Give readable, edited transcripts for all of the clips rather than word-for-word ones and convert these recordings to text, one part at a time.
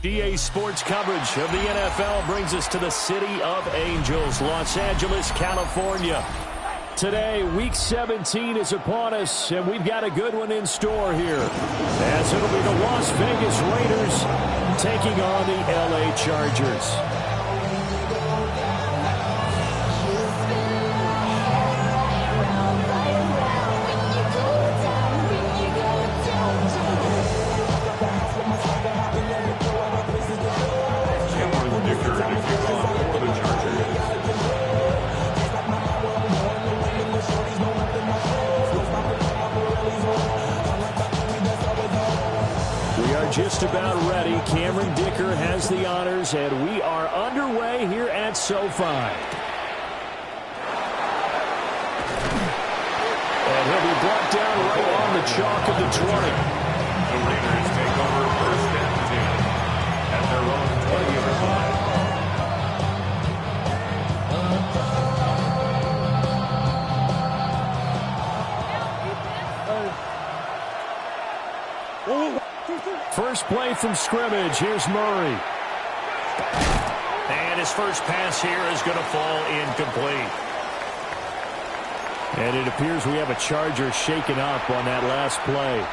GA Sports coverage of the NFL brings us to the City of Angels, Los Angeles, California. Today, Week 17 is upon us, and we've got a good one in store here, as it'll be the Las Vegas Raiders taking on the LA Chargers. Just about ready. Cameron Dicker has the honors, and we are underway here at SoFi. And he'll be brought down right on the chalk of the 20. The Raiders take over first and 10 at their own 20-yard line. First play from scrimmage. Here's Murray. And his first pass here is going to fall incomplete. And it appears we have a Charger shaken up on that last play.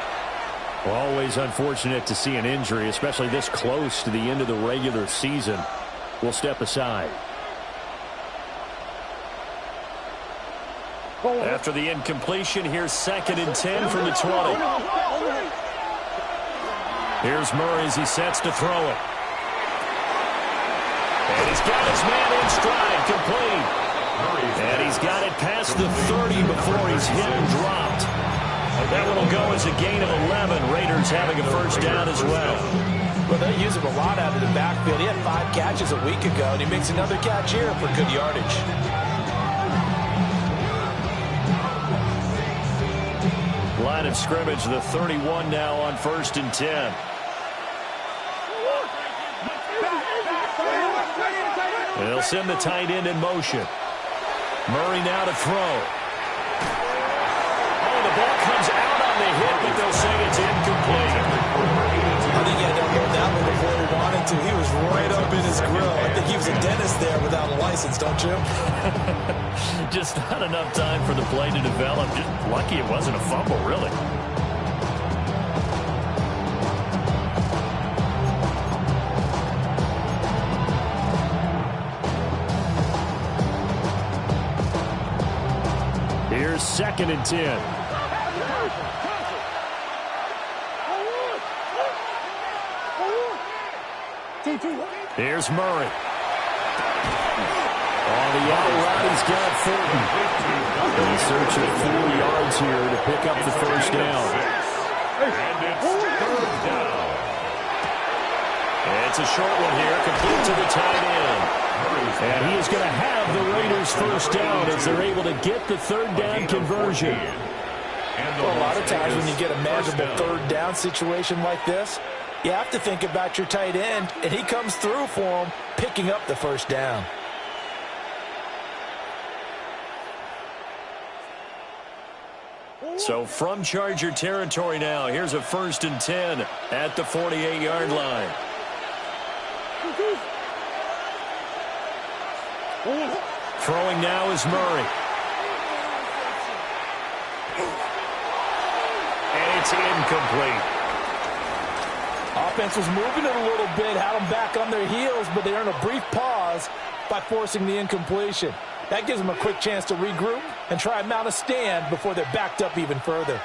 Always unfortunate to see an injury, especially this close to the end of the regular season. We'll step aside. After the incompletion, here's 2nd and 10 from the 20. Here's Murray as he sets to throw it. And he's got his man in stride, complete. And he's got it past the 30 before he's hit and dropped. And that one will go as a gain of 11. Raiders having a first down as well. Well, they use him a lot out of the backfield. He had 5 catches a week ago, and he makes another catch here for good yardage. Line of scrimmage, the 31 now on 1st and 10. They'll send the tight end in motion. Murray now to throw. Oh, the ball comes out on the hit, but they'll say it's incomplete. I think he had to hold that one before he wanted to. He was right up in his grill. I think he was a dentist there without a license, don't you? Just not enough time for the play to develop. Just lucky it wasn't a fumble, really. Here's 2nd and 10. Here's Murray. On the out route, he's got Fulton. He's searching 4 yards here to pick up the first down. And it's 3rd down. It's a short one here, complete to the tight end. And he is going to have the Raiders first down as they're able to get the 3rd down conversion. Well, a lot of times when you get a manageable 3rd down situation like this, you have to think about your tight end, and he comes through for him, picking up the first down. So from Charger territory now, here's a 1st and 10 at the 48-yard line. Throwing now is Murray. And it's incomplete. Offense was moving it a little bit, had them back on their heels, but they earned a brief pause by forcing the incompletion. That gives them a quick chance to regroup and try and mount a stand before they're backed up even further.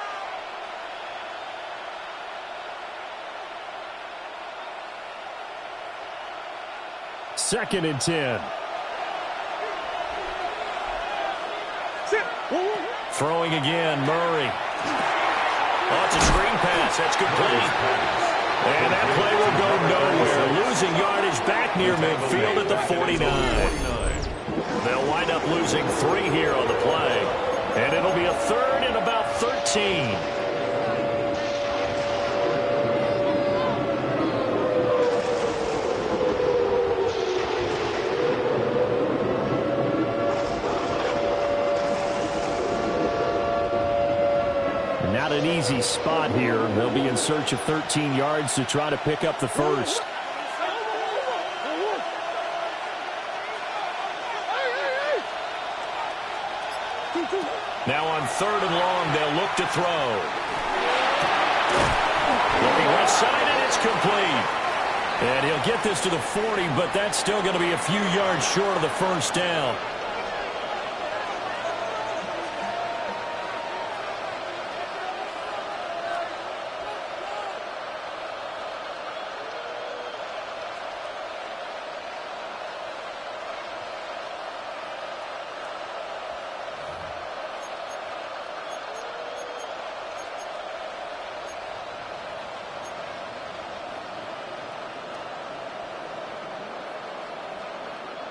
2nd and 10. Throwing again, Murray. Oh, it's a screen pass. That's complete. And that play will go nowhere. Losing yardage back near midfield at the 49. They'll wind up losing 3 here on the play. And it'll be a 3rd and about 13. Not an easy spot here. They'll be in search of 13 yards to try to pick up the first. Now on 3rd and long, they'll look to throw. Looking left side, and it's complete. And he'll get this to the 40, but that's still going to be a few yards short of the first down.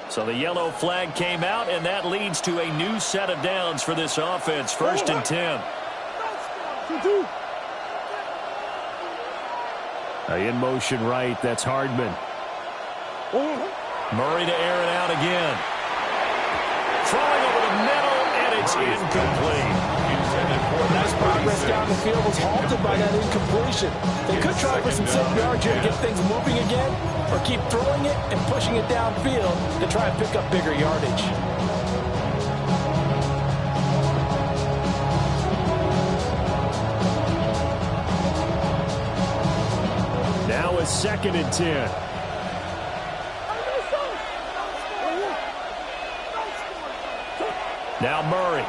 So the yellow flag came out, and that leads to a new set of downs for this offense. 1st and 10. In motion right, that's Hardman. Murray to air it out again. Throwing over the middle, and it's incomplete. Nice progress down the field was halted by that incompletion. They could try for some safe yards here to get things moving again, or keep throwing it and pushing it downfield to try and pick up bigger yardage. Now a 2nd and 10. Now Murray.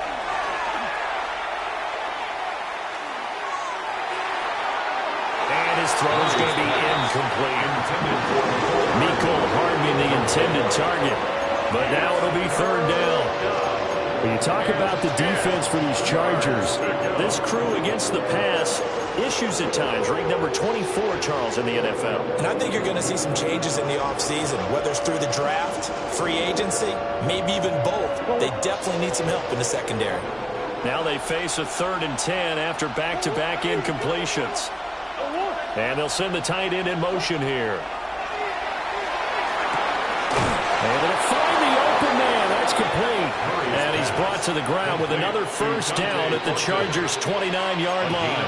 His throw is going to be incomplete. Mecole Hardman, the intended target. But now it'll be 3rd down. When you talk about the defense for these Chargers, this crew against the pass, issues at times. Ranked number 24, Charles, in the NFL. And I think you're going to see some changes in the offseason, whether it's through the draft, free agency, maybe even both. They definitely need some help in the secondary. Now they face a 3rd and 10 after back-to-back incompletions. And they'll send the tight end in motion here. Able to find the open man. That's complete. And he's brought to the ground with another first down at the Chargers' 29-yard line.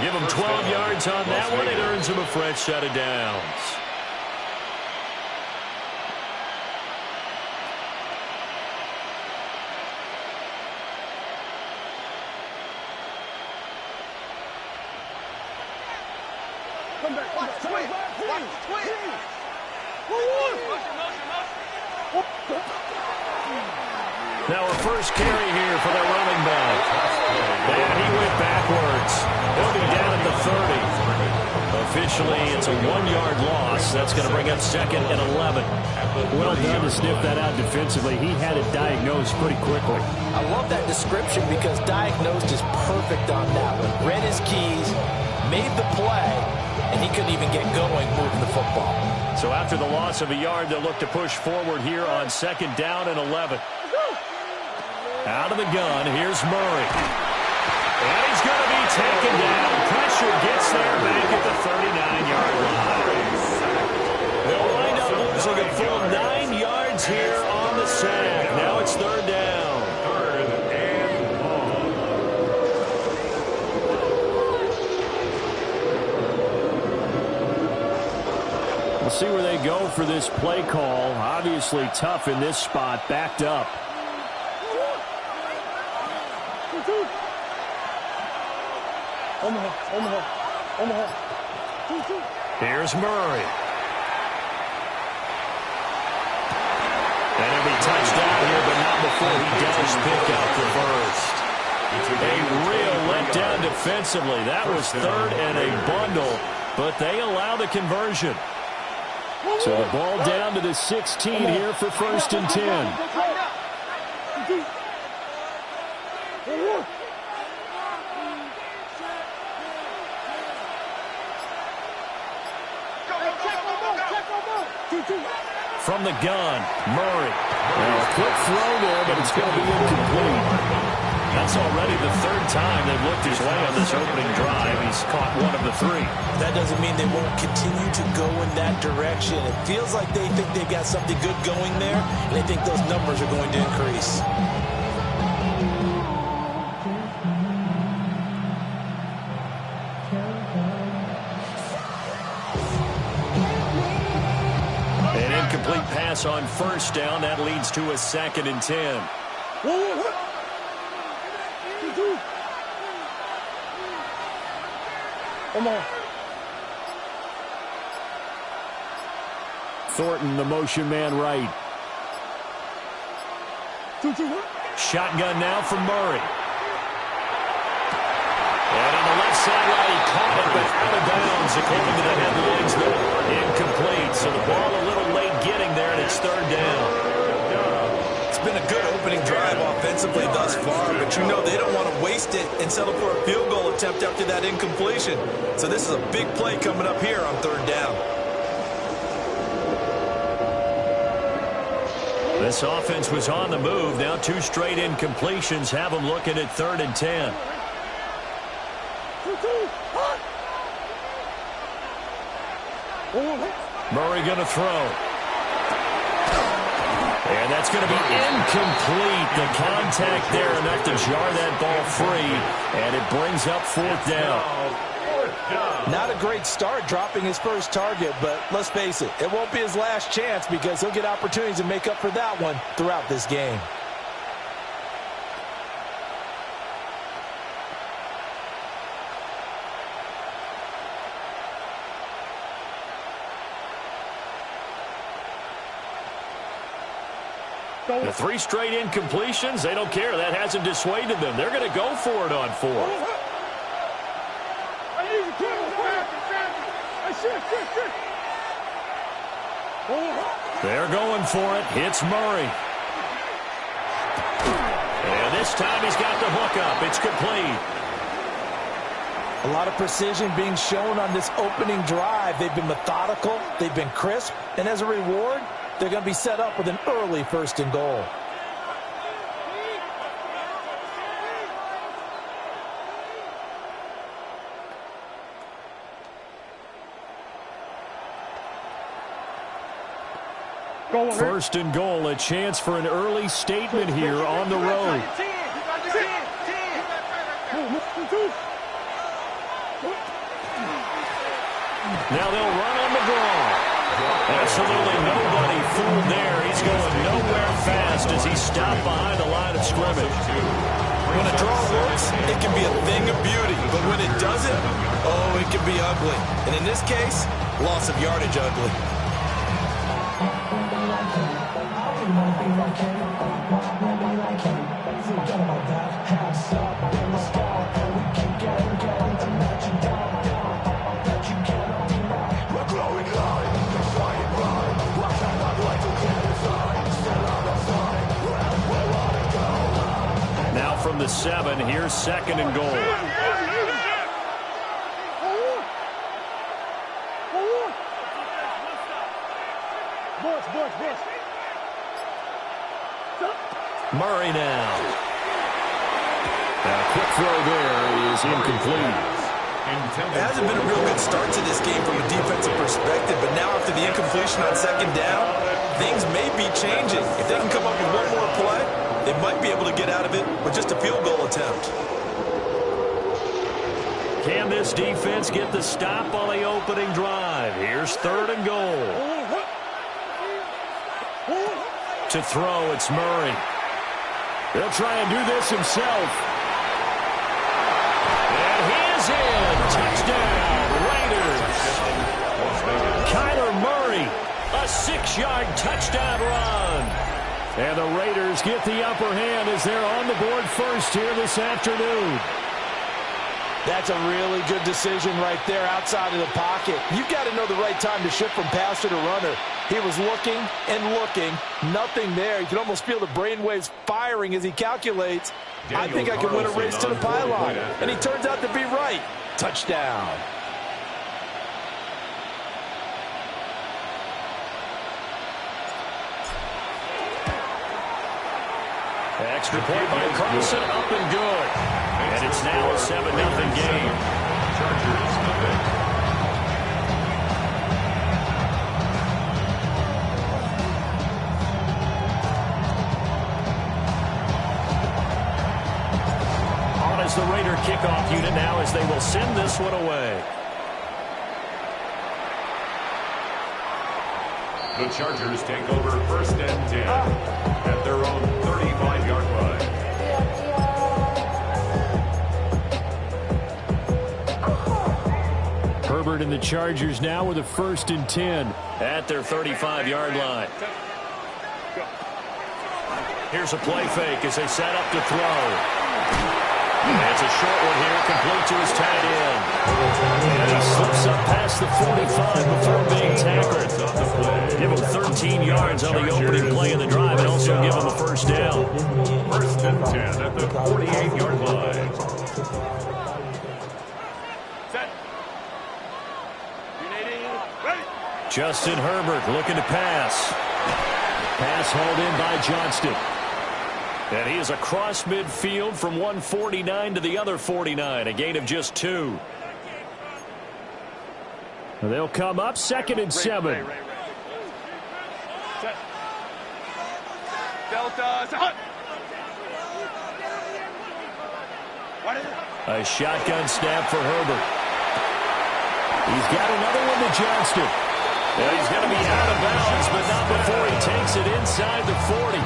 Give him 12 yards on that one. It earns him a fresh set of downs. Now a first carry here for their running back. And he went backwards. He'll be down at the 30. Officially, it's a 1-yard loss. That's going to bring up 2nd and 11. Well done to sniff that out defensively. He had it diagnosed pretty quickly. I love that description because diagnosed is perfect on that one. Read his keys, made the play, and he couldn't even get going moving the football. So after the loss of a yard, they'll look to push forward here on 2nd down and 11. Out of the gun, here's Murray. And he's going to be taken down. Pressure gets there back at the 39-yard line. They'll wind up losing a full 9 yards here on the sack. Now it's 3rd down. 3rd and long. We'll see where they go for this play call. Obviously tough in this spot, backed up. Here's Murray. And he'll be touched down here, but not before he does pick up the first. A real letdown defensively. That was 3rd and a bundle, but they allow the conversion. So the ball down to the 16 here for 1st and 10. From the gun, Murray. A quick throw there, but it's going to be incomplete. That's already the 3rd time they've looked his way on this opening drive. He's caught 1 of the 3. That doesn't mean they won't continue to go in that direction. It feels like they think they've got something good going there, and they think those numbers are going to increase. An incomplete pass on 1st down. That leads to a 2nd and 10. Come on. Thornton, the motion man right. Shotgun now from Murray. And on the left sideline, he caught it, but out of bounds, according to the headlines. Incomplete. So the ball a little late getting there, and it's 3rd down. It's been a good opening drive offensively thus far, but you know they don't want to waste it and settle for a field goal attempt after that incompletion. So this is a big play coming up here on 3rd down. This offense was on the move. Now 2 straight incompletions have them looking at 3rd and 10. Murray going to throw. And that's going to be incomplete. The contact there enough to jar that ball free. And it brings up 4th down. Not a great start dropping his first target, but let's face it, it won't be his last chance because he'll get opportunities to make up for that one throughout this game. The 3 straight incompletions, they don't care. That hasn't dissuaded them. They're going to go for it on 4th. They're going for it. Hits Murray. And this time he's got the hook up. It's complete. A lot of precision being shown on this opening drive. They've been methodical. They've been crisp. And as a reward, they're going to be set up with an early 1st and goal. First and goal, a chance for an early statement here on the road. Now they'll run on the draw. Absolutely nobody fooled there. He's going nowhere fast as he stopped behind the line of scrimmage. When a draw works, it can be a thing of beauty. But when it doesn't, oh, it can be ugly. And in this case, loss of yardage ugly. Now from the 7, here's 2nd and goal. Murray now. A quick throw there is incomplete. It hasn't been a real good start to this game from a defensive perspective, but now after the incompletion on 2nd down, things may be changing. If they can come up with one more play, they might be able to get out of it with just a field goal attempt. Can this defense get the stop on the opening drive? Here's 3rd and goal. To throw, it's Murray. He'll try and do this himself. And he is in. Touchdown, Raiders. Kyler Murray, a 6-yard touchdown run. And the Raiders get the upper hand as they're on the board first here this afternoon. That's a really good decision right there outside of the pocket. You've got to know the right time to shift from passer to runner. He was looking and looking. Nothing there. You can almost feel the brainwaves firing as he calculates. I think I can win a race to the pylon. And he turns out to be right. Touchdown. Extra point by Carlson, up and good. And it's now a 7-0 game. Chargers nothing. On as the Raider kickoff unit now as they will send this one away. The Chargers take over 1st and 10 at their own 35-yard line. Herbert and the Chargers now with a 1st and 10 at their 35-yard line. Here's a play fake as they set up to throw. It's a short one here, complete to his tight end. And he slips up past the 45 before being tackled. Give him 13 yards on the opening play of the drive and also give him a 1st down. 1st and 10 at the 48-yard line. Justin Herbert looking to pass. Pass hauled in by Johnston. And he is across midfield from 149 to the other 49, a gain of just 2. They'll come up 2nd and 7. A shotgun snap for Herbert. He's got another one to Johnston. And he's going to be out of bounds, but not before he takes it inside the 40.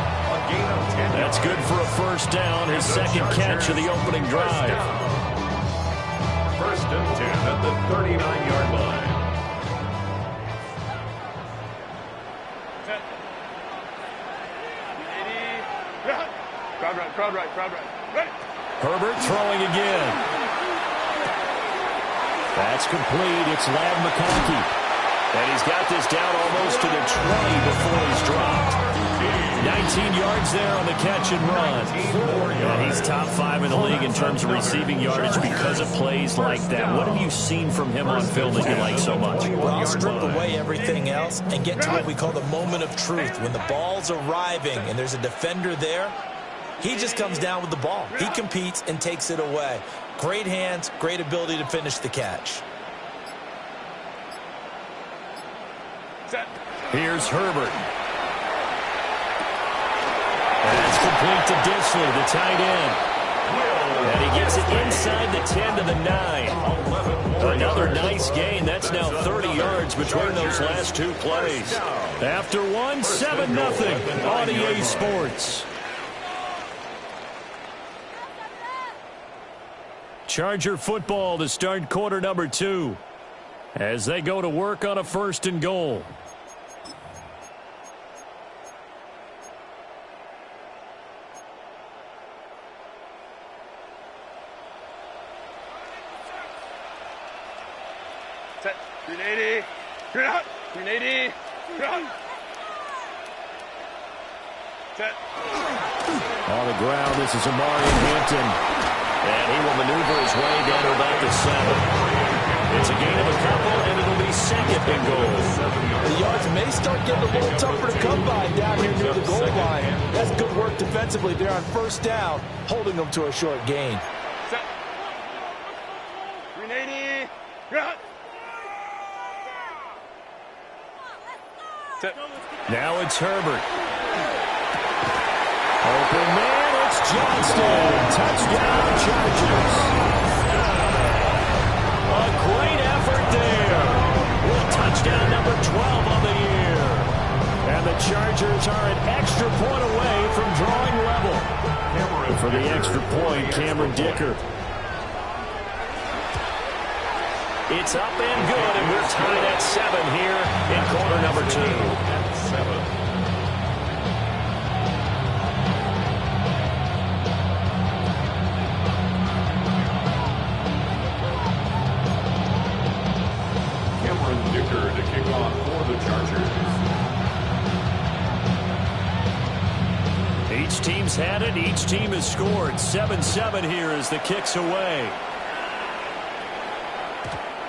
That's good for a 1st down, his 2nd catch of the opening drive. 1st and 10 at the 39-yard line. Crowd right. Herbert throwing again. That's complete. It's Ladd McConkey. And he's got this down almost to the 20 before he's dropped. 19 yards there on the catch and run. And he's top 5 in the league in terms of receiving yardage because of plays like that. What have you seen from him on film that you like so much? Well, I'll strip away everything else and get to what we call the moment of truth. When the ball's arriving and there's a defender there, he just comes down with the ball. He competes and takes it away. Great hands, great ability to finish the catch. Here's Herbert. That's complete to Disley, the tight end. And he gets it inside the 10 to the 9. Another nice gain. That's now 30 yards between those last 2 plays. After one, 7-0 on EA Sports. Charger football to start quarter number 2 as they go to work on a 1st and goal. On the ground, this is Amari Hampton. And he will maneuver his way down to about the 7. It's a gain of a couple, and it'll be 2nd and goal. The yards may start getting a little tougher to come by down here near the goal line. That's good work defensively there on 1st down, holding them to a short gain. Now it's Herbert. Open man, it's Johnston. Touchdown, Chargers. A great effort there. With touchdown number 12 on the year. And the Chargers are an extra point away from drawing level. For the extra point, Cameron Dicker. It's up and good, and we're tied at 7 here in quarter number 2. 7. kickoff for the Chargers. Each team's had it. Each team has scored. 7-7 here as the kick's away.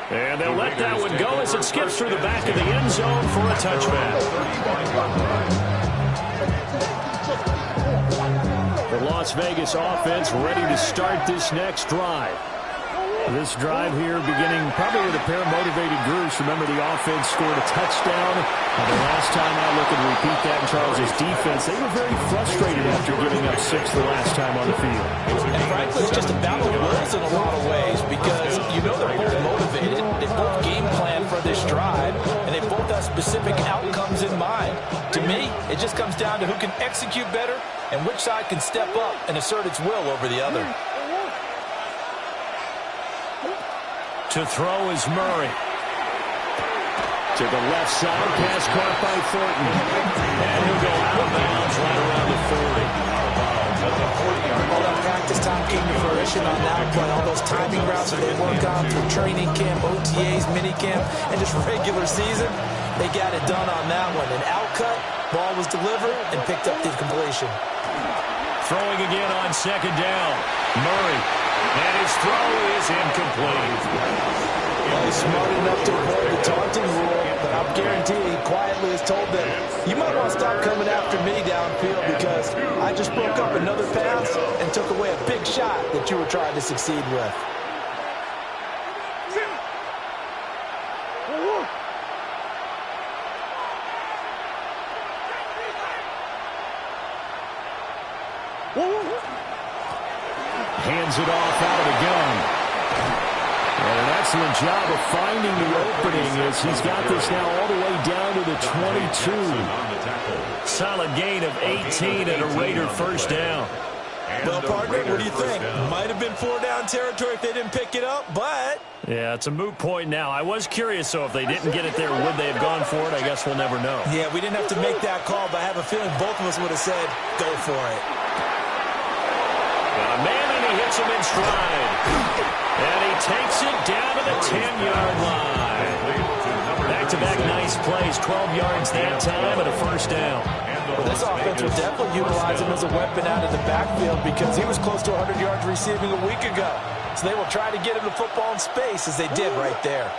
And they'll let that one go as it skips through the back of the end zone for a touchback. The Las Vegas offense ready to start this next drive. This drive here beginning probably with a pair of motivated groups. Remember, the offense scored a touchdown. And the last time I look and repeat that in Charles' defense, they were very frustrated after giving up 6 the last time on the field. And frankly, it's just a battle of wills in a lot of ways because you know they're both motivated. They both game plan for this drive, and they both have specific outcomes in mind. To me, it just comes down to who can execute better and which side can step up and assert its will over the other. To throw is Murray. To the left side, pass caught by Thornton. And he'll go out of bounds right around the 40. All that practice time came to fruition on that play. All those timing routes that they work on through training camp, OTAs, minicamp, and just regular season, they got it done on that one. An out cut, ball was delivered, and picked up the completion. Throwing again on second down. Murray. And his throw is incomplete. Well, he's smart enough to avoid the taunting rule, but I'm guaranteeing he quietly has told them, you might want to stop coming after me downfield because I just broke up another pass and took away a big shot that you were trying to succeed with. Hands it off out of the gun. And an excellent job of finding the opening as he's got this now all the way down to the 22. Solid gain of 18 and a Raider first down. Well, partner, what do you think? Might have been 4-down territory if they didn't pick it up, but... Yeah, it's a moot point now. I was curious, so if they didn't get it there, would they have gone for it? I guess we'll never know. Yeah, we didn't have to make that call, but I have a feeling both of us would have said, go for it. Got a man, and he hits him in stride. And he takes it down to the 10-yard line. Back-to-back nice plays, 12 yards that time, and a first down. Well, this offense will definitely utilize him as a weapon out of the backfield because he was close to 100 yards receiving a week ago. So they will try to get him the football in space as they did right there.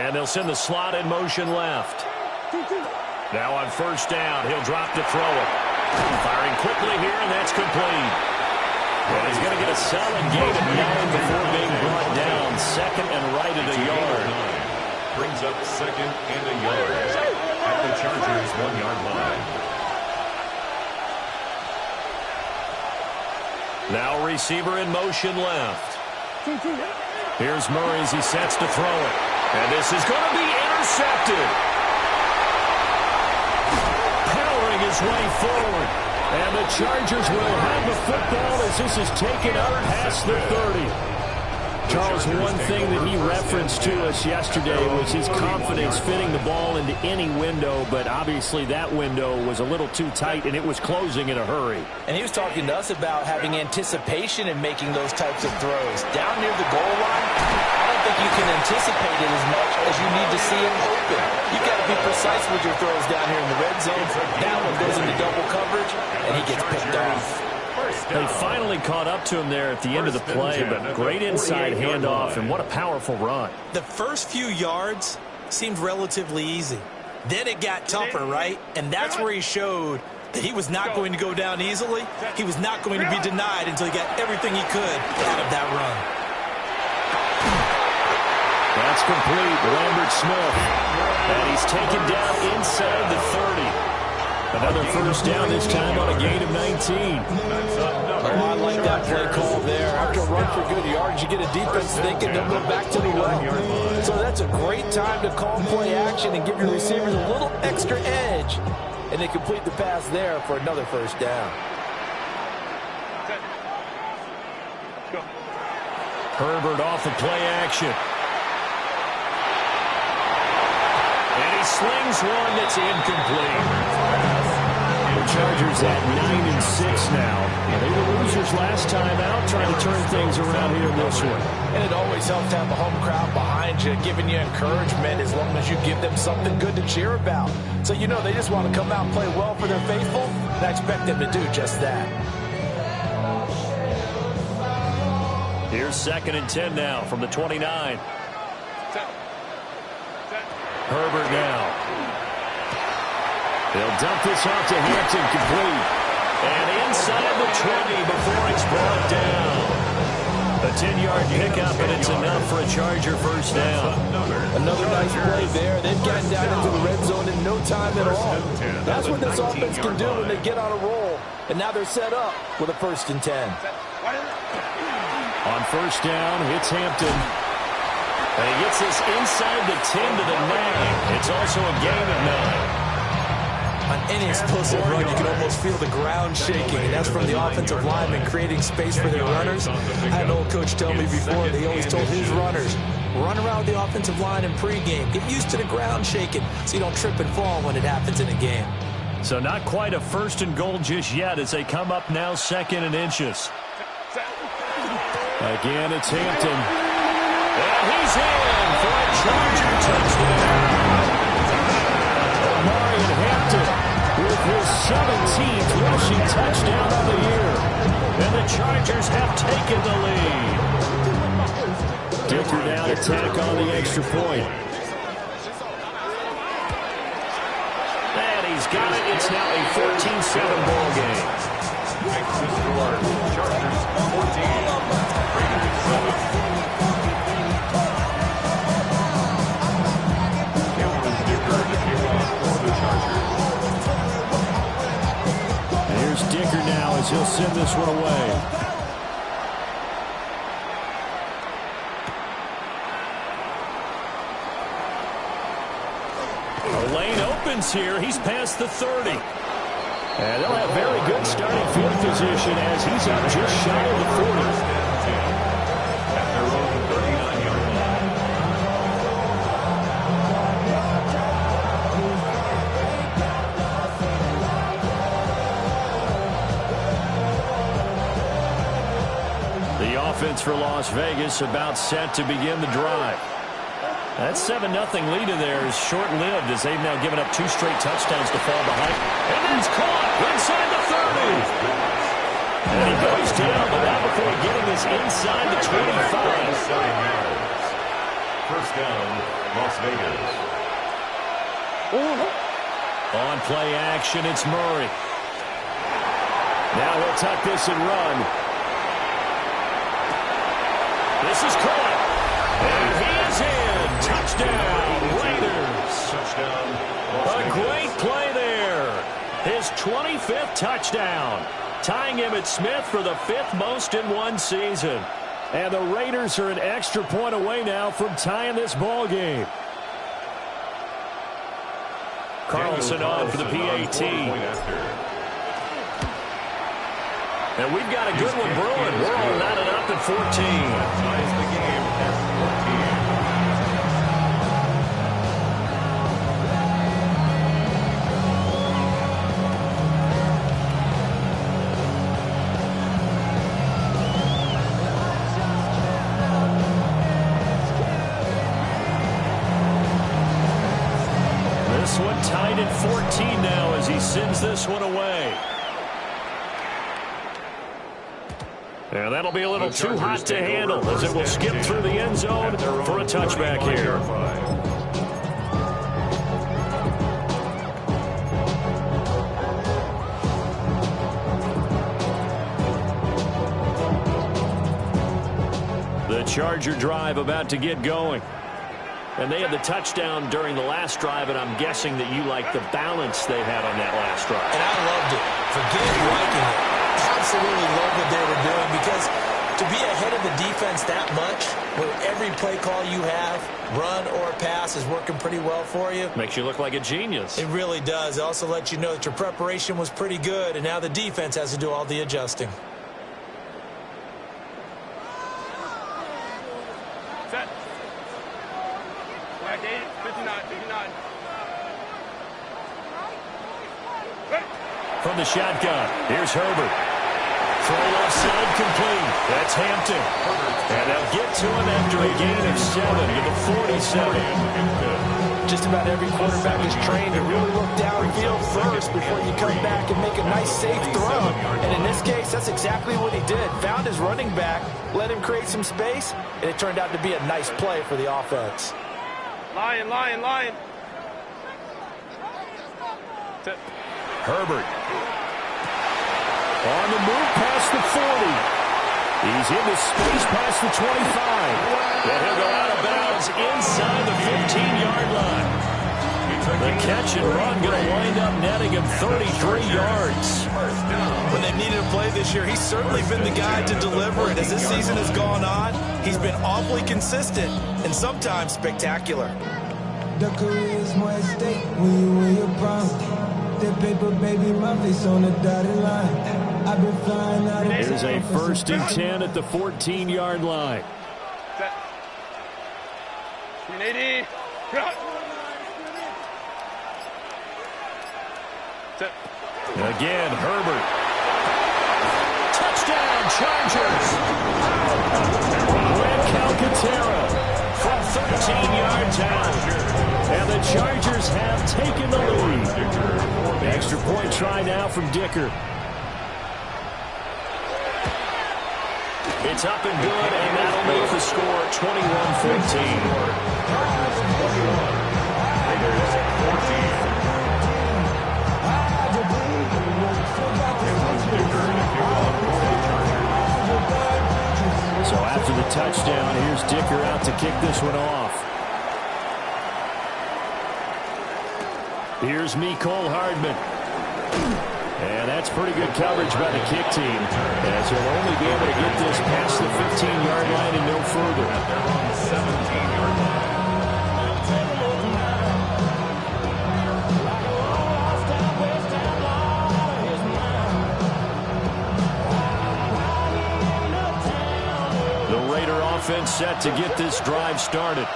And they'll send the slot in motion left. Now on first down, he'll drop to throw it. Firing quickly here, and that's complete. Well, he's going to get a solid gain of 9 before being brought down. Second and right at a yard. Brings up second and a yard at the Chargers' 1-yard line. Now receiver in motion left. Here's Murray as he sets to throw it. And this is going to be intercepted. Powering his way forward. And the Chargers will have the football as this is taken up past the 30. Charles, one thing that he referenced to us yesterday was his confidence fitting the ball into any window, but obviously that window was a little too tight, and it was closing in a hurry. And he was talking to us about having anticipation in making those types of throws. Down near the goal line, I don't think you can anticipate it as much as you need to see it open. You've got to be precise with your throws down here in the red zone. That one goes into double coverage, and he gets picked off. They finally caught up to him there at the end of the play, but great inside handoff, and what a powerful run. The first few yards seemed relatively easy. Then it got tougher, right? And that's where he showed that he was not going to go down easily. He was not going to be denied until he got everything he could out of that run. That's complete. Lambert Smith. And he's taken down inside the 30. Another first down, this time on a gain of 19. Oh, I like that play call there. After a run for good yards, you get a defense thinking they'll go back to the well. So that's a great time to call play action and give your receivers a little extra edge. And they complete the pass there for another first down. Herbert off the play action. And he slings one that's incomplete. Chargers at 9-6 now. And they were losers last time out, trying to turn things around here in this one. And it always helps to have a home crowd behind you, giving you encouragement as long as you give them something good to cheer about. So you know they just want to come out and play well for their faithful, and I expect them to do just that. Here's 2nd and 10 now from the 29. Herbert now. They'll dump this off to Hampton, complete. And inside the 20 before it's brought down. A 10-yard pickup, and it's enough for a Charger first down. Another nice play there. They've gotten down into the red zone in no time at all. That's what this offense can do when they get on a roll. And now they're set up with a 1st and 10. On first down, it's Hampton. And he gets this inside the 10 to the 9. It's also a gain of 9. On any explosive run, you can almost feel the ground shaking, and that's from the offensive linemen creating space for their runners. I had an old coach tell me before, they always told his runners, run around the offensive line in pregame. Get used to the ground shaking so you don't trip and fall when it happens in a game. So not quite a 1st and goal just yet as they come up now 2nd and inches. Again, it's Hampton. And he's in for a Charger touchdown. Marion Hampton with his 17th rushing touchdown of the year. And the Chargers have taken the lead. Dicker now to tack on the extra point. And he's got it. It's now a 14-7 ball game. Makes the score. Chargers 14. Raiders 7. Here's Dicker now as he'll send this one away. The lane opens here. He's past the 30. And they'll have very good starting field position as he's up just shy of the 40. At their own 39-yard line. The offense for Las Vegas about set to begin the drive. That 7-0 lead in there is short-lived as they've now given up 2 straight touchdowns to fall behind. And it's caught inside the 30. And he goes down, but not before getting this inside the 25. 7 yards. First down, Las Vegas. On play action, it's Murray. Now he'll tuck this and run. This is caught. And he is in. Touchdown, Raiders. Touchdown, A great play there. His 25th touchdown. Tying him at Smith for the 5th most in one season. And the Raiders are an extra point away now from tying this ball game. Carlson on for the PAT. And we've got a good one brewing. We're all knotted up at 14. Ties the game at 14. This one tied at 14 now as he sends this one away. And that'll be a little too hot to handle as it will skip through the end zone for a touchback here. The Charger drive about to get going. And they had the touchdown during the last drive, and I'm guessing that you like the balance they had on that last drive. And I loved it. Forget liking it. Absolutely love what they were doing, because to be ahead of the defense that much, where every play call you have, run or pass, is working pretty well for you. Makes you look like a genius. It really does. It also lets you know that your preparation was pretty good, and now the defense has to do all the adjusting. Set. 59, 59. from the shotgun. Here's Herbert. Throw left side complete. That's Hampton. And they'll get to him after a gain of 7 to the 47. Just about every quarterback is trained to really look downfield first before you come back and make a nice, safe throw. And in this case, that's exactly what he did. Found his running back, let him create some space, and it turned out to be a nice play for the offense. Lion. Herbert. On the move past the 40. He's into space past the 25. And he'll go out of bounds inside the 15-yard line. The catch and run going to wind up netting him 33 yards. When they needed a play this year, he's certainly been the guy to deliver it. As this season has gone on, he's been awfully consistent and sometimes spectacular. The career is more at stake when you win your prime. That paper, baby, my face on the dotted line. I've been flying out of Here's a 1st and 10 at the 14-yard line. Set. 380. Set. Again, Herbert. Touchdown, Chargers. Grant Calcaterra from 13 yards out. And the Chargers have taken the lead. Extra point try now from Dicker. It's up and good, and that'll make the score 21-14. So after the touchdown, here's Dicker out to kick this one off. Here's Mecole Hardman. And that's pretty good coverage by the kick team, as he'll only be able to get this past the 15-yard line and no further. They're on the 17-yard line. The Raider offense set to get this drive started.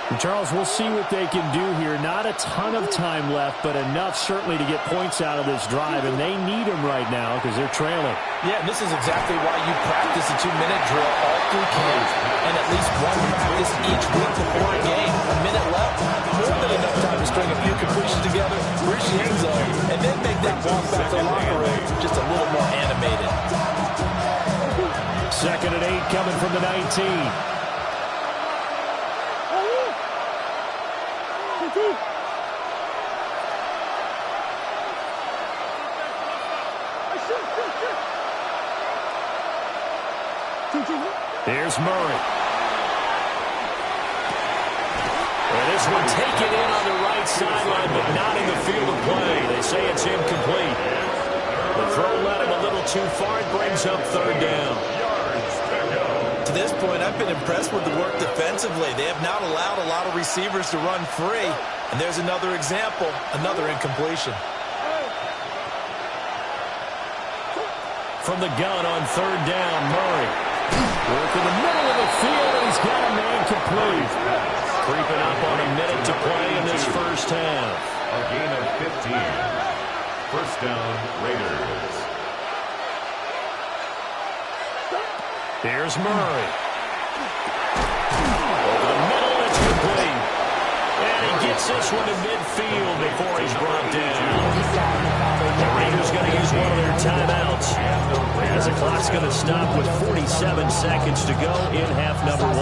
And Charles, we'll see what they can do here. Not a ton of time left, but enough certainly to get points out of this drive, and they need them right now because they're trailing. Yeah, and this is exactly why you practice a 2-minute drill all through camp, and at least one practice each week before a game. A minute left, more than enough time to string a few completions together, reach the end zone, and then make that walk back to the locker room just a little more animated. 2nd and 8 coming from the 19. Here's Murray. And this one taken in on the right sideline, but not in the field of play. They say it's incomplete. The throw led him a little too far. It brings up 3rd down. To this point, I've been impressed with the work defensively. They have not allowed a lot of receivers to run free. And there's another example, another incompletion. From the gun on 3rd down, Murray. Work in the middle of the field, and he's got a man complete. Creeping up on a minute to play in this first half. A gain of 15. 1st down, Raiders. Here's Murray. Over the middle, it's complete. And he gets this one to midfield before he's brought down. The Raiders going to use one of their timeouts, as the clock's going to stop with 47 seconds to go in half number 1.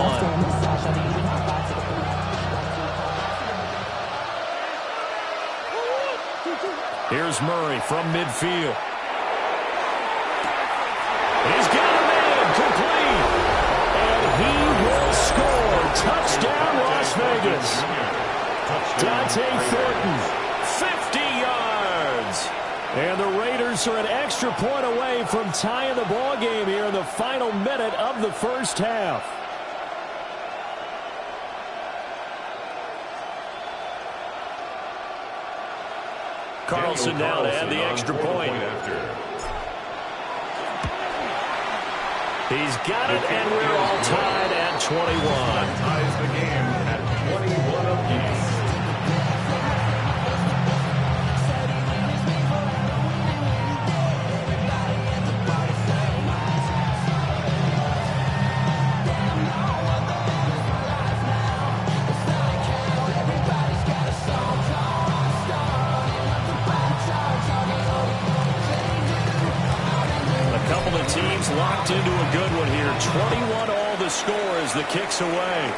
Here's Murray from midfield. He's got a man complete. And he will score. Touchdown, Las Vegas. Dante Thornton, 50 yards. And the Raiders are an extra point away from tying the ball game here in the final minute of the first half. Carlson now to add the extra point. He's got it, and we're all tied at 21. Ties the game at 21 apiece. 21 all the score as the kick's away.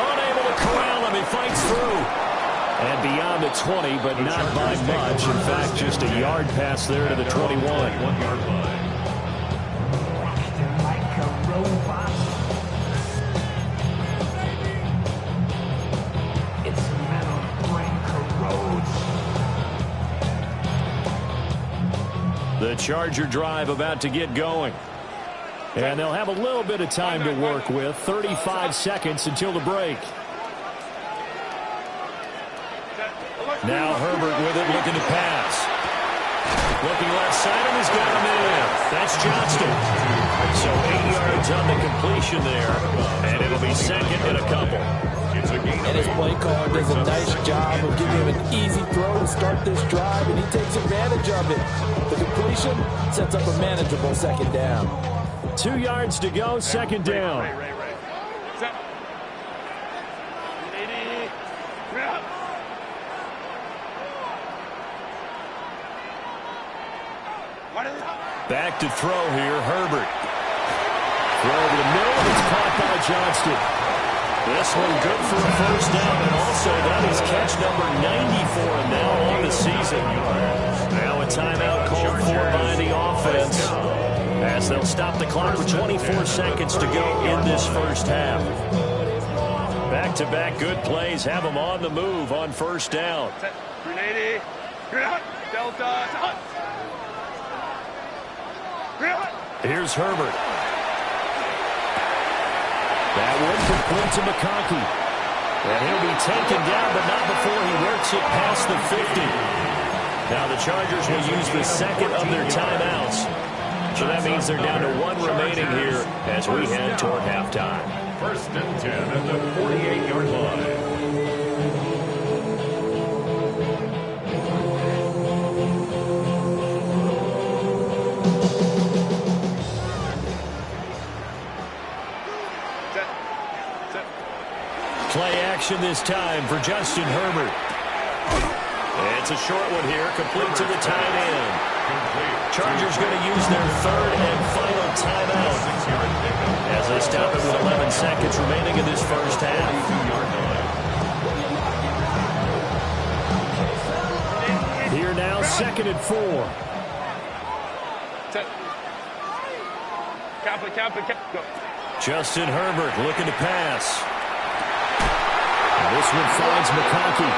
Unable to corral him. He fights through. And beyond the 20, but not by much. In fact, just a yard pass there to the 21. 1 yard line. The Charger drive about to get going. And they'll have a little bit of time to work with. 35 seconds until the break. Now Herbert with it, looking to pass. Looking left side, and he's got him in. That's Johnston. So 8 yards on the completion there. And it'll be second and a couple. And his play caller does a nice job of giving him an easy throw to start this drive, and he takes advantage of it. The completion sets up a manageable second down. 2 yards to go, second down. Back to throw here, Herbert. Throw over the middle, and it's caught by Johnston. This one good for a first down, and also that is catch number 94 and now on the season. Now a timeout called for by the offense as they'll stop the clock with 24 seconds to go in this first half. Back-to-back good plays have them on the move on first down. Here's Herbert. That one complete to McConkey. And he'll be taken down, but not before he works it past the 50. Now the Chargers will use the second of their timeouts. So that means they're down to one remaining here as we head toward halftime. First and 10 at the 48-yard line. Play action this time for Justin Herbert. It's a short one here, complete to the tight end. Chargers going to use their third and final timeout as they stop it with 11 seconds remaining in this first half. Here now, second and 4. Justin Herbert looking to pass. This one finds McConkey.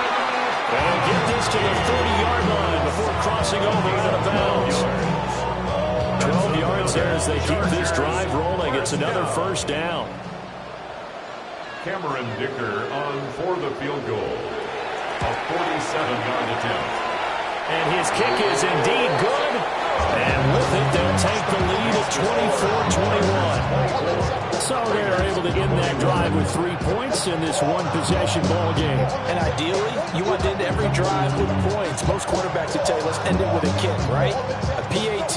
And get this to the 30-yard line before crossing over into the bounds. 12 yards there as they keep this drive rolling. It's another first down. Cameron Dicker on for the field goal. A 47-yard attempt. And his kick is indeed good. And with it, they'll take the lead at 24-21. So they're able to end that drive with 3 points in this one-possession ball game. And ideally, you want to end every drive with points. Most quarterbacks would tell you, let's end it with a kick, right? A PAT,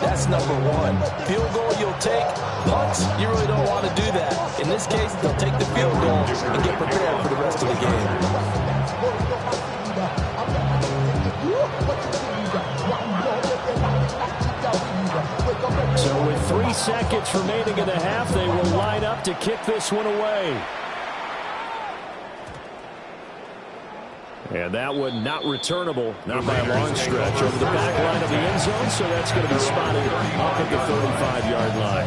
that's number one. Field goal you'll take. Punts, you really don't want to do that. In this case, they'll take the field goal and get prepared for the rest of the game. So with 3 seconds remaining in the half, they will line up to kick this one away. And that one not returnable, not by a long stretch, over the back line of the end zone, so that's going to be spotted up at the 35-yard line.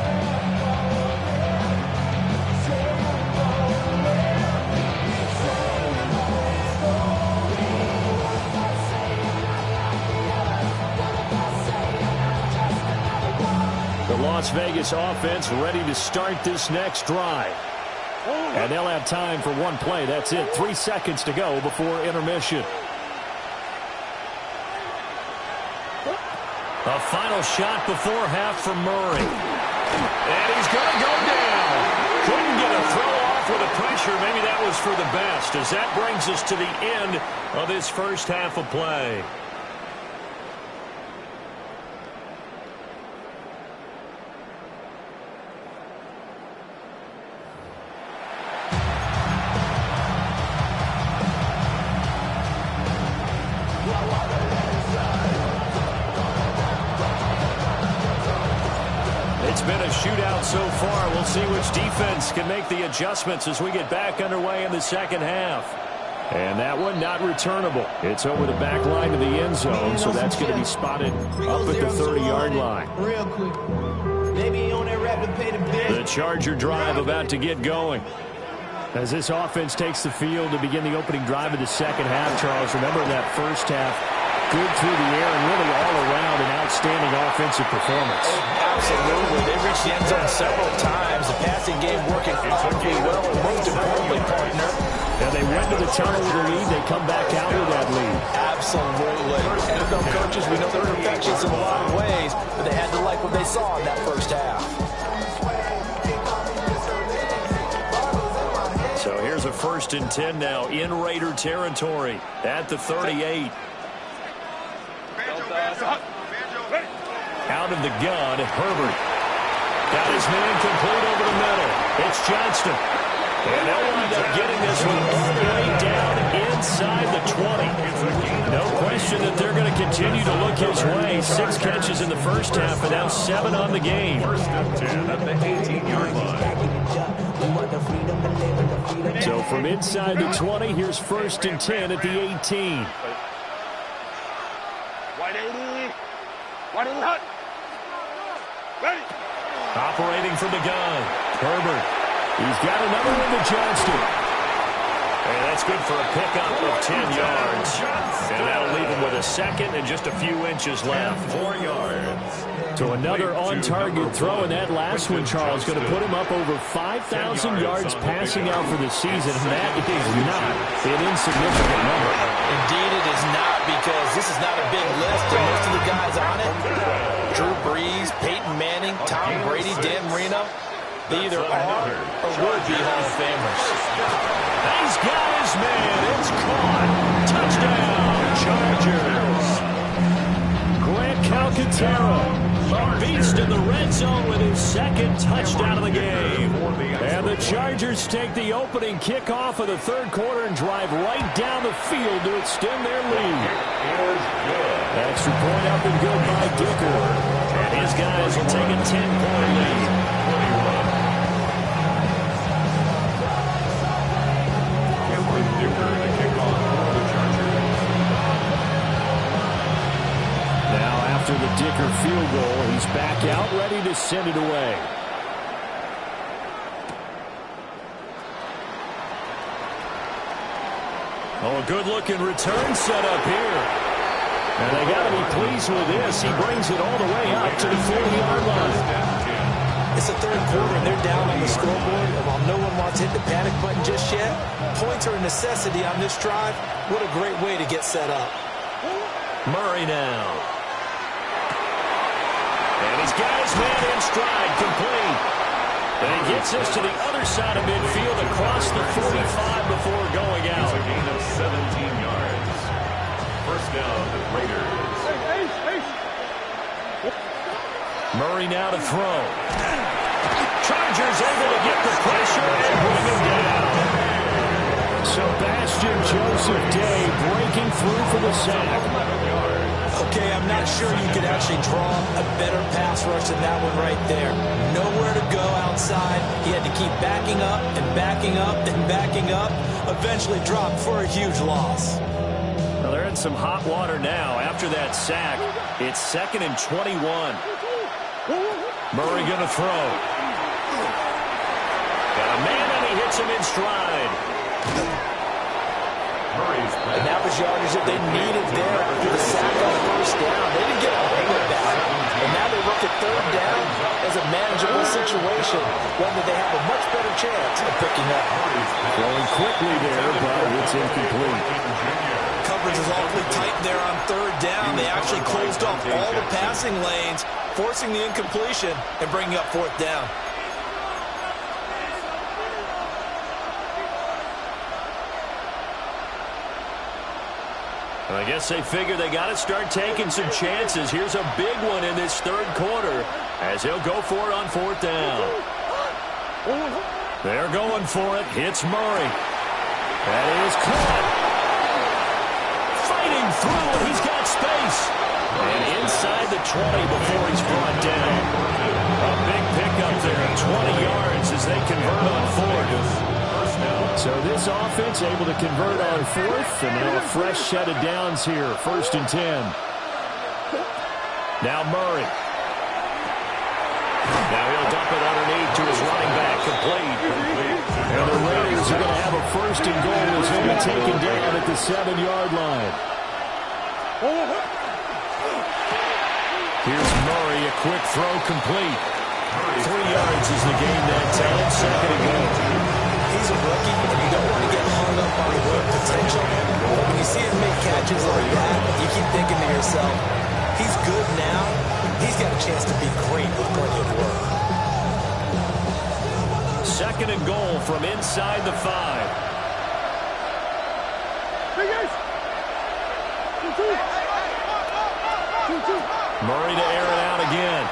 The Las Vegas offense ready to start this next drive. And they'll have time for one play. That's it. 3 seconds to go before intermission. A final shot before half for Murray. And he's going to go down. Couldn't get a throw off with the pressure. Maybe that was for the best, as that brings us to the end of this first half of play. It's been a shootout so far. We'll see which defense can make the adjustments as we get back underway in the second half. And that one not returnable. It's over the back line to the end zone, so that's going to be spotted up at the 30-yard line. Real quick. Maybe on that rap to pay the bill. The Charger drive about to get going. As this offense takes the field to begin the opening drive of the second half, Charles, remember that first half, good through the air and really all around an outstanding offensive performance. Absolutely. They reached the end zone several times. The passing game working awfully well. And most importantly, partner, and they went to the tunnel with a lead. They come back out with that lead. absolutely. NFL coaches, we know they're perfectionists in a lot of ways, but they had to like what they saw in that first half. So here's a 1st and 10 now in Raider territory at the 38. Out of the gun, Herbert. Got his man complete over the middle. It's Johnston. And they'll wind up getting this one all the way down inside the 20. No question that they're going to continue to look his way. 6 catches in the first half and now 7 on the game. 1st and 10 at the 18-yard line. So from inside the 20, here's 1st and 10 at the 18. Operating from the gun, Herbert. He's got another one to Johnston. And that's good for a pickup of 10 yards. And that'll leave him with a second and just a few inches left. 4 yards. So another on-target throw, and that last one, Charles, going to put him up over 5,000 yards passing out for the season. And that is not an insignificant number. Indeed, it is not, because this is not a big list, and most of the guys on it, Drew Brees, Peyton Manning, Tom Brady, Dan Marino, they either are or would be Hall of Famers. He's got his man. It's caught. Touchdown, Chargers. Grant Calcaterra, a beast in the red zone with his 2nd touchdown of the game. And the Chargers take the opening kickoff of the 3rd quarter and drive right down the field to extend their lead. Extra point up and good by Dicker. And his guys will take a 10-point lead. After the Dicker field goal, he's back out, ready to send it away. Oh, a good-looking return set up here. And they got to be pleased with this. He brings it all the way up to the 40-yard line. It's the 3rd quarter, and they're down on the scoreboard. And while no one wants to hit the panic button just yet, points are a necessity on this drive. What a great way to get set up. Murray now. And he's got his man in stride, complete. And he gets us to the other side of midfield across the 45 before going out. It's a gain of 17 yards. 1st down, the Raiders. Murray now to throw. Chargers able to get the pressure and bring him down. Sebastian Joseph Day breaking through for the sack. Okay, I'm not sure you could actually draw a better pass rush than that one right there. Nowhere to go outside. He had to keep backing up and backing up and backing up. Eventually dropped for a huge loss. Well, they're in some hot water now after that sack. It's 2nd and 21. Murray going to throw. Got a man and he hits him in stride. And that was yardage that they needed there after the sack on 1st down. They didn't get a hang of that. And now they look at 3rd down as a manageable situation, one that they have a much better chance of picking up. Throwing quickly there, but it's incomplete. Coverage is awfully tight there on 3rd down. They actually closed off all the passing lanes, forcing the incompletion and bringing up 4th down. I guess they figure they got to start taking some chances. Here's a big one in this 3rd quarter as he'll go for it on 4th down. They're going for it. Hits Murray. That is caught. Fighting through, and he's got space. And inside the 20 before he's brought down. A big this offense able to convert on fourth, and now a fresh set of downs here, 1st and 10. Now Murray. Now he'll dump it underneath to his running back, complete. And the Raiders are going to have a 1st and goal as he'll be taken down at the 7-yard line. Here's Murray, a quick throw, complete. 3 yards is the gain that time, 2nd and goal. He's a rookie, and you don't want to get hung up on the work potential. But when you see him make catches like that, you keep thinking to yourself, he's good now. He's got a chance to be great with plenty of work. 2nd and goal from inside the 5. Murray to air it out again.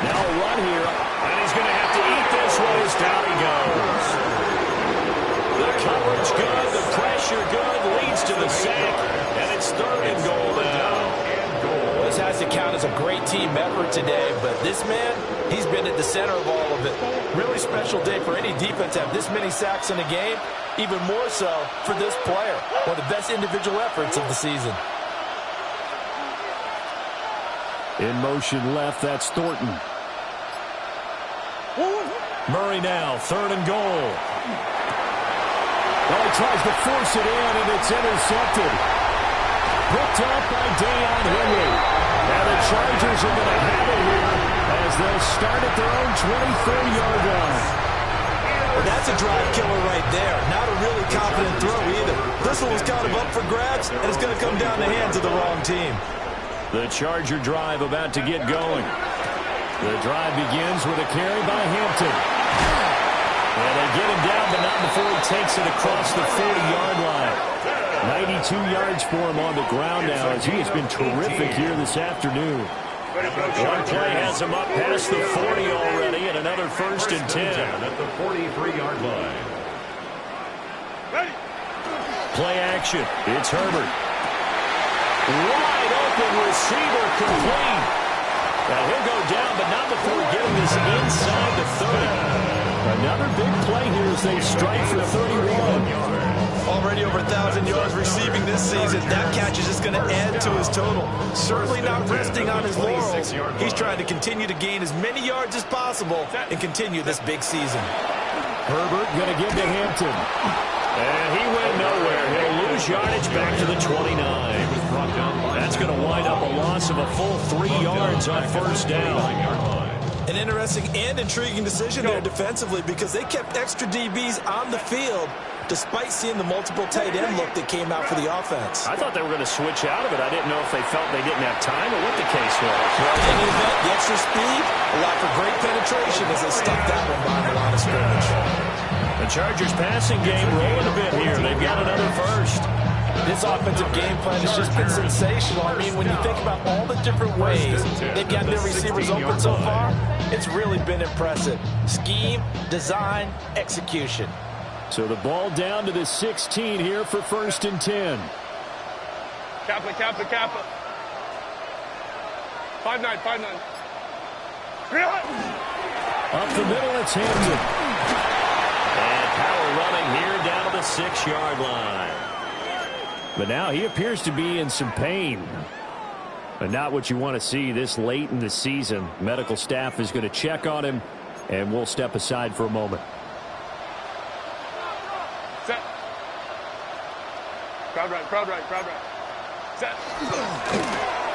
Now a run here, and he's going to have to eat this one as down he goes. The coverage good, the pressure good, leads to the sack, and it's 3rd and goal now. This has to count as a great team effort today, but this man, he's been at the center of all of it. Really special day for any defense to have this many sacks in a game, even more so for this player. One of the best individual efforts of the season. In motion left, that's Thornton. Murray now, 3rd and goal. Well, he tries to force it in, and it's intercepted. Picked up by Deion Henry. And the Chargers are going to have it here as they'll start at their own 23-yard line. Well, that's a drive killer right there. Not a really confident throw either. This one was kind of up for grabs, and it's going to come down the hands of the wrong team. The Charger drive about to get going. The drive begins with a carry by Hampton. And they get him down, but not before he takes it across the 40-yard line. 92 yards for him on the ground now as he has been terrific here this afternoon. One play has him up past the 40 already, and another 1st and 10. At the 43-yard line. Play action. It's Herbert. Wide open receiver, complete. Now he'll go down, but not before getting this inside the 30. Another big play here as they strike for 31. Already over 1,000 yards receiving this season. That catch is just going to add to his total. Certainly not resting on his laurels. He's trying to continue to gain as many yards as possible and continue this big season. Herbert going to give to Hampton. And he went nowhere. He'll lose yardage back to the 29. That's going to wind up a loss of a full 3 yards on 1st down. An interesting and intriguing decision there defensively because they kept extra DBs on the field despite seeing the multiple tight end look that came out for the offense. I thought they were going to switch out of it. I didn't know if they felt they didn't have time or what the case was. Well, in any event, the extra speed allowed for great penetration as they stuck that one behind the line of scrimmage. The Chargers passing game rolling a bit here. They've got another 1st. This offensive game plan has just been sensational. I mean, when you think about all the different ways they've got their receivers open so far, it's really been impressive. Scheme, design, execution. So the ball down to the 16 here for 1st and 10. Kappa, Kappa, Kappa. 5-9, 5-9. Up the middle, it's Hampton. And power running here down to the 6-yard line. But now he appears to be in some pain. But not what you want to see this late in the season. Medical staff is going to check on him, and we'll step aside for a moment. Set. Crowd right, crowd right, crowd right. Set.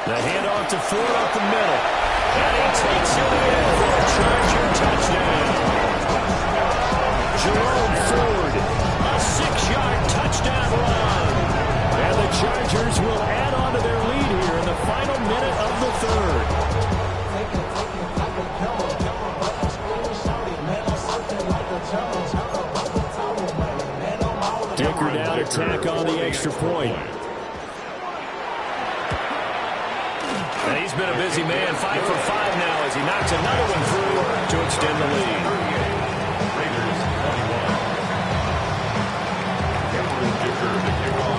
The handoff to Ford up the middle. And he takes it in for a Charger touchdown. Jerome Ford, a 6-yard touchdown run. And the Chargers will add on to their lead here in the final minute of the 3rd. Dicker now to tack on the extra point. And he's been a busy man, 5 for 5 now as he knocks another one through to extend the lead.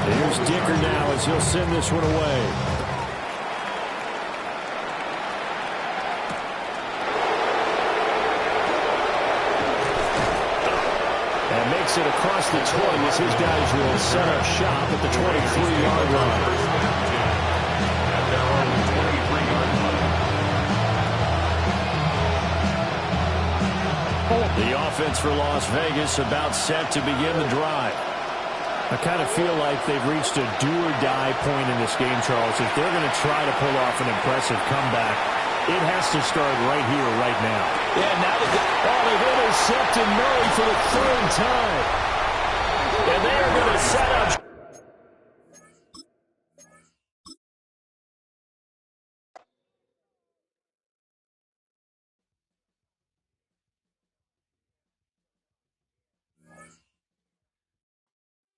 Here's Dicker now as he'll send this one away. makes it across the 20 as his guys will set up shop at the 23-yard line. At their own 23-yard line. The offense for Las Vegas about set to begin the drive. I kind of feel like they've reached a do-or-die point in this game, Charles. If they're going to try to pull off an impressive comeback, it has to start right here, right now. Yeah, now they've intercepted Murray for the third time. And they are going to set up